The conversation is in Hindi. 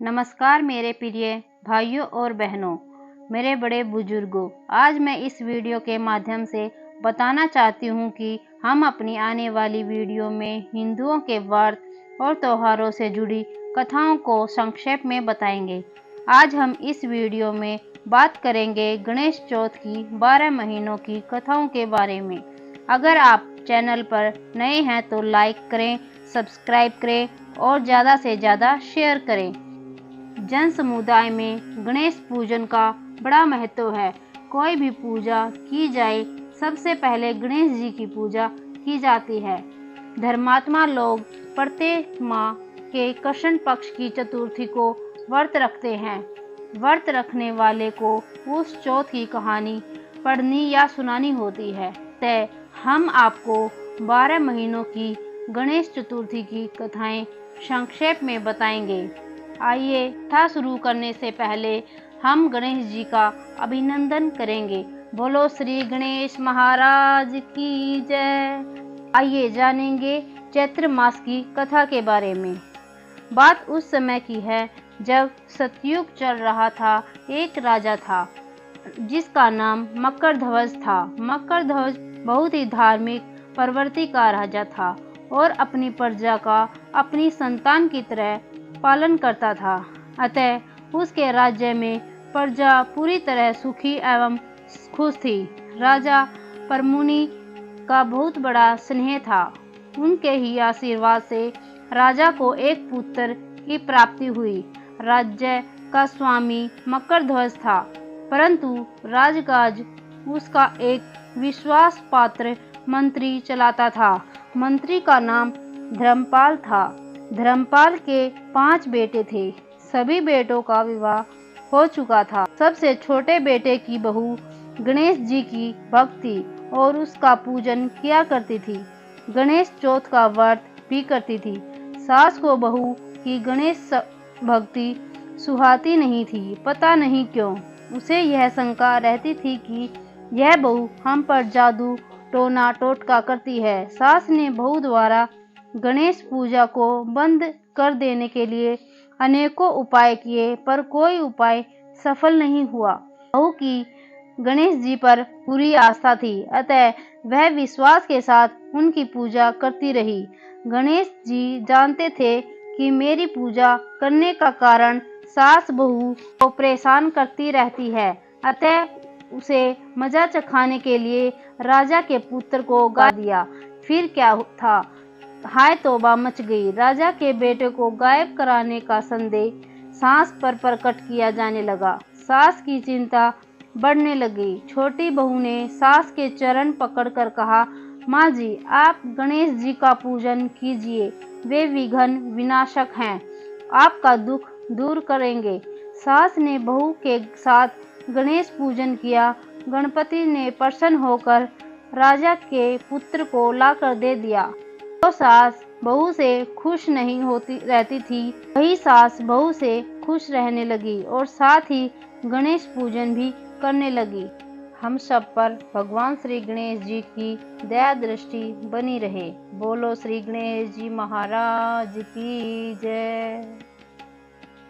नमस्कार मेरे प्रिय भाइयों और बहनों, मेरे बड़े बुजुर्गों। आज मैं इस वीडियो के माध्यम से बताना चाहती हूँ कि हम अपनी आने वाली वीडियो में हिंदुओं के व्रत और त्योहारों से जुड़ी कथाओं को संक्षेप में बताएंगे। आज हम इस वीडियो में बात करेंगे गणेश चौथ की 12 महीनों की कथाओं के बारे में। अगर आप चैनल पर नए हैं तो लाइक करें, सब्सक्राइब करें और ज़्यादा से ज़्यादा शेयर करें। जन समुदाय में गणेश पूजन का बड़ा महत्व है। कोई भी पूजा की जाए, सबसे पहले गणेश जी की पूजा की जाती है। धर्मात्मा लोग प्रत्येक माह के कृष्ण पक्ष की चतुर्थी को व्रत रखते हैं। व्रत रखने वाले को उस चौथ की कहानी पढ़नी या सुनानी होती है। तय हम आपको 12 महीनों की गणेश चतुर्थी की कथाएं संक्षेप में बताएंगे। आइए कथा शुरू करने से पहले हम गणेश जी का अभिनंदन करेंगे। बोलो श्री गणेश महाराज की जय। आइए जानेंगे चैत्र मास की कथा के बारे में। बात उस समय की है जब सतयुग चल रहा था। एक राजा था जिसका नाम मकरध्वज था। मकरध्वज बहुत ही धार्मिक प्रवृत्ति का राजा था और अपनी प्रजा का अपनी संतान की तरह पालन करता था। अतः उसके राज्य में प्रजा पूरी तरह सुखी एवं खुश थी। राजा पर मुनि का बहुत बड़ा स्नेह था। उनके ही आशीर्वाद से राजा को एक पुत्र की प्राप्ति हुई। राज्य का स्वामी मकरध्वज था, परंतु राजकाज उसका एक विश्वास पात्र मंत्री चलाता था। मंत्री का नाम धर्मपाल था। धर्मपाल के 5 बेटे थे। सभी बेटों का विवाह हो चुका था। सबसे छोटे बेटे की बहू गणेश जी की भक्त थी और उसका पूजन किया करती थी। गणेश चौथ का व्रत भी करती थी। सास को बहू की गणेश भक्ति सुहाती नहीं थी। पता नहीं क्यों उसे यह शंका रहती थी कि यह बहू हम पर जादू टोना टोटका करती है। सास ने बहू द्वारा गणेश पूजा को बंद कर देने के लिए अनेकों उपाय किए, पर कोई उपाय सफल नहीं हुआ। बहू की गणेश जी पर पूरी आस्था थी, अतः वह विश्वास के साथ उनकी पूजा करती रही। गणेश जी जानते थे कि मेरी पूजा करने का कारण सास बहू को परेशान करती रहती है, अतः उसे मजा चखाने के लिए राजा के पुत्र को गा दिया। फिर क्या था, हाय तौबा मच गई। राजा के बेटे को गायब कराने का संदेह सास पर प्रकट किया जाने लगा। सास की चिंता बढ़ने लगी। छोटी बहू ने सास के चरण पकड़कर कहा, माँ जी आप गणेश जी का पूजन कीजिए, वे विघ्न विनाशक हैं, आपका दुख दूर करेंगे। सास ने बहू के साथ गणेश पूजन किया। गणपति ने प्रसन्न होकर राजा के पुत्र को लाकर दे दिया। जो सास बहू से खुश नहीं होती रहती थी, वही सास बहू से खुश रहने लगी और साथ ही गणेश पूजन भी करने लगी। हम सब पर भगवान श्री गणेश जी की दया दृष्टि बनी रहे। बोलो श्री गणेश जी महाराज की जय।